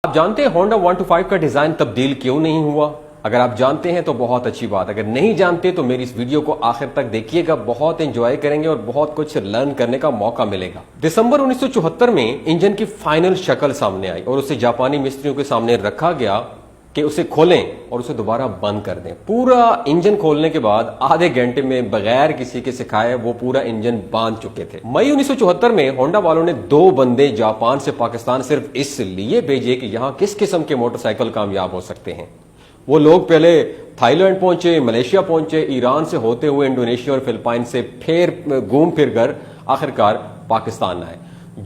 آپ جانتے ہیں ہونڈا 125 کا ڈیزائن تبدیل کیوں نہیں ہوا؟ اگر آپ جانتے ہیں تو بہت اچھی بات، اگر نہیں جانتے تو میری اس ویڈیو کو آخر تک دیکھیے گا، بہت انجوائے کریں گے اور بہت کچھ لرن کرنے کا موقع ملے گا۔ دسمبر 1974 میں انجن کی فائنل شکل سامنے آئی اور اسے جاپانی مستریوں کے سامنے رکھا گیا کہ اسے کھولیں اور اسے دوبارہ بند کر دیں۔ پورا انجن کھولنے کے بعد آدھے گھنٹے میں بغیر کسی کے سکھائے وہ پورا انجن باندھ چکے تھے۔ مئی 1974 میں ہونڈا والوں نے 2 بندے جاپان سے پاکستان صرف اس لیے بھیجے کہ یہاں کس قسم کے موٹر سائیکل کامیاب ہو سکتے ہیں۔ وہ لوگ پہلے تھائی لینڈ پہنچے، ملیشیا پہنچے، ایران سے ہوتے ہوئے انڈونیشیا اور فلپائن سے پھر گھوم پھر کر آخرکار پاکستان آئے۔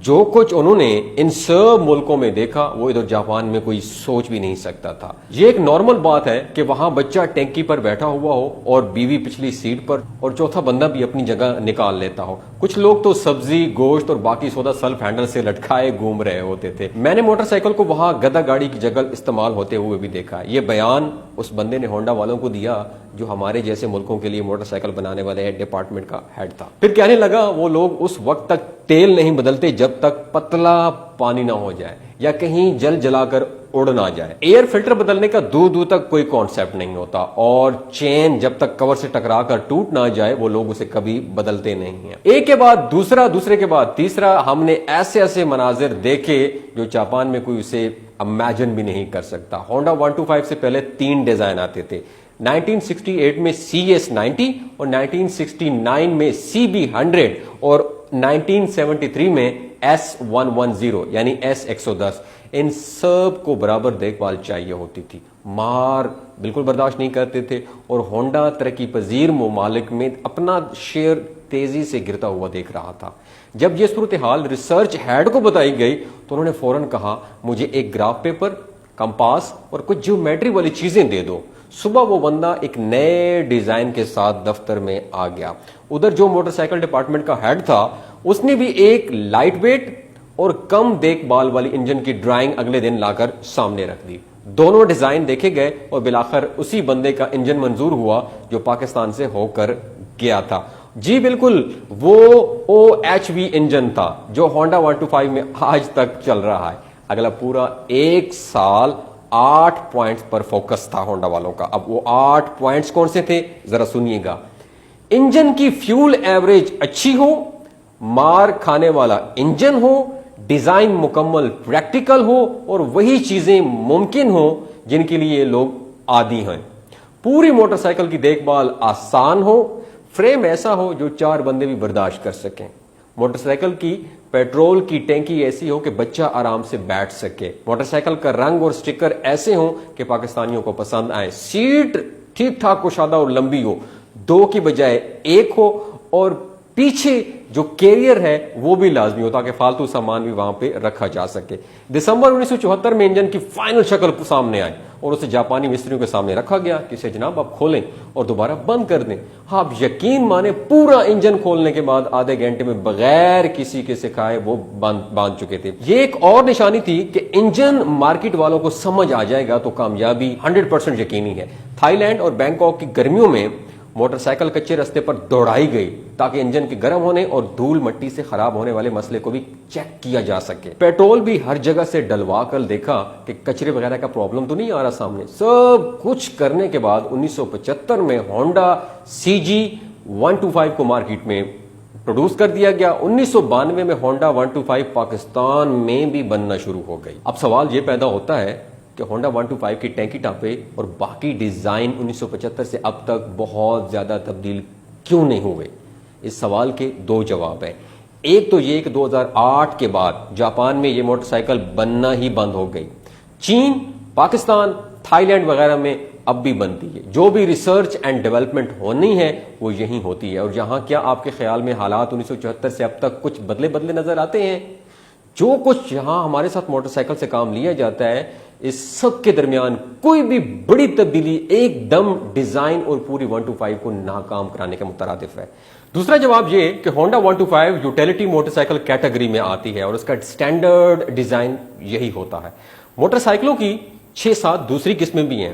جو کچھ انہوں نے ان سب ملکوں میں دیکھا وہ ادھر جاپان میں کوئی سوچ بھی نہیں سکتا تھا۔ یہ ایک نارمل بات ہے کہ وہاں بچہ ٹینکی پر بیٹھا ہوا ہو اور بیوی پچھلی سیٹ پر اور چوتھا بندہ بھی اپنی جگہ نکال لیتا ہو۔ کچھ لوگ تو سبزی، گوشت اور باقی سودا سیلف ہینڈل سے لٹکائے گھوم رہے ہوتے تھے۔ میں نے موٹر سائیکل کو وہاں گدا گاڑی کی جگہ استعمال ہوتے ہوئے بھی دیکھا۔ یہ بیان اس بندے نے ہونڈا والوں کو دیا جو ہمارے جیسے ملکوں کے لیے موٹر سائیکل بنانے والے ڈپارٹمنٹ کا ہیڈ تھا۔ پھر کہنے لگا وہ لوگ اس وقت تک تیل نہیں بدلتے جب تک پتلا پانی نہ ہو جائے یا کہیں جل جلا کر اڑ نہ جائے۔ ایئر فلٹر بدلنے کا دور دور تک کوئی کانسیپٹ نہیں ہوتا اور چین جب تک کور سے ٹکرا کر ٹوٹ نہ جائے وہ لوگ اسے کبھی بدلتے نہیں ہیں۔ ایک کے بعد دوسرا، دوسرے کے بعد تیسرا، ہم نے ایسے ایسے مناظر دیکھے جو جاپان میں کوئی اسے امیجن بھی نہیں کر سکتا۔ ہونڈا 125 سے پہلے 3 ڈیزائن آتے تھے۔ 1968 میں CS90 اور 1969 میں CB100 اور 1973 میں S110 یعنی S110۔ ان سب کو برابر دیکھ بھال چاہیے ہوتی تھی، مار بالکل برداشت نہیں کرتے تھے اور ہونڈا ترقی پذیر ممالک میں اپنا شیئر تیزی سے گرتا ہوا دیکھ رہا تھا۔ جب یہ صورتحال ریسرچ ہیڈ کو بتائی گئی تو انہوں نے فوراً کہا مجھے ایک گراف پیپر، کمپاس اور کچھ جیومیٹری والی چیزیں دے دو۔ صبح وہ بندہ ایک نئے ڈیزائن کے ساتھ دفتر میں آ گیا۔ ادھر جو موٹر سائیکل ڈپارٹمنٹ کا ہیڈ تھا اس نے بھی ایک لائٹ ویٹ اور کم دیکھ بھال والی انجن کی ڈرائنگ اگلے دن لا کر سامنے رکھ دی۔ دونوں ڈیزائن دیکھے گئے اور بالآخر اسی بندے کا انجن منظور ہوا جو پاکستان سے ہو کر گیا تھا۔ جی بالکل، وہ OHV انجن تھا جو ہونڈا 125 میں آج تک چل رہا ہے۔ اگلا پورا 1 سال 8 پوائنٹس پر فوکس تھا ہونڈا والوں کا۔ اب وہ 8 پوائنٹس کون سے تھے ذرا سنیے گا۔ انجن کی فیول ایوریج اچھی ہو، مار کھانے والا انجن ہو، ڈیزائن مکمل پریکٹیکل ہو اور وہی چیزیں ممکن ہو جن کے لیے لوگ عادی ہیں۔ پوری موٹر سائیکل کی دیکھ بھال آسان ہو، فریم ایسا ہو جو 4 بندے بھی برداشت کر سکیں۔ موٹر سائیکل کی پیٹرول کی ٹینکی ایسی ہو کہ بچہ آرام سے بیٹھ سکے۔ موٹر سائیکل کا رنگ اور سٹیکر ایسے ہوں کہ پاکستانیوں کو پسند آئے۔ سیٹ ٹھیک ٹھاک کشادہ اور لمبی ہو، 2 کی بجائے 1 ہو اور پیچھے جو کیریئر ہے وہ بھی لازمی ہو تاکہ فالتو سامان بھی وہاں پہ رکھا جا سکے۔ دسمبر 1974 میں انجن کی فائنل شکل سامنے آئی اور اسے جاپانی مستریوں کے سامنے رکھا گیا کہ اسے جناب آپ کھولیں اور دوبارہ بند کر دیں۔ آپ یقین مانیں پورا انجن کھولنے کے بعد آدھے گھنٹے میں بغیر کسی کے سکھائے وہ باندھ چکے تھے۔ یہ ایک اور نشانی تھی کہ انجن مارکیٹ والوں کو سمجھ آ جائے گا تو کامیابی 100% یقینی ہے۔ تھائی لینڈ اور بینکاک کی گرمیوں میں موٹر سائیکل کچے رستے پر دوڑائی گئی تاکہ انجن کے گرم ہونے اور دھول مٹی سے خراب ہونے والے مسئلے کو بھی چیک کیا جا سکے۔ پیٹرول بھی ہر جگہ سے ڈلوا کر دیکھا کہ کچرے وغیرہ کا پرابلم تو نہیں آ رہا سامنے۔ سب کچھ کرنے کے بعد 1975 میں ہونڈا CG125 کو مارکیٹ میں پروڈیوس کر دیا گیا۔ 1992 میں ہونڈا 125 پاکستان میں بھی بننا شروع ہو گئی۔ اب سوال یہ پیدا ہوتا ہے کہ ہونڈا 125 کی ٹینکی ٹاپے اور باقی ڈیزائن 1975 سے اب تک بہت زیادہ تبدیل کیوں نہیں ہوئے؟ اس سوال کے 2 جواب ہیں۔ ایک تو یہ کہ 2008 کے بعد جاپان میں یہ موٹر سائیکل بننا ہی بند ہو گئی۔ چین، پاکستان، تھائی لینڈ وغیرہ میں اب بھی بنتی ہے۔ جو بھی ریسرچ اینڈ ڈیولپمنٹ ہونی ہے وہ یہیں ہوتی ہے۔ اور یہاں کیا آپ کے خیال میں حالات 1974 سے اب تک کچھ بدلے نظر آتے ہیں؟ جو کچھ یہاں ہمارے ساتھ موٹر سائیکل سے کام لیا جاتا ہے اس سب کے درمیان کوئی بھی بڑی تبدیلی ایک دم ڈیزائن اور پوری 125 کو ناکام کرانے کے مترادف ہے۔ دوسرا جواب یہ کہ Honda 125 utility motor cycle category میں آتی ہے اور اس کا سٹینڈرڈ ڈیزائن یہی ہوتا ہے۔ موٹر سائیکلوں کی 6-7 دوسری قسمیں بھی ہیں۔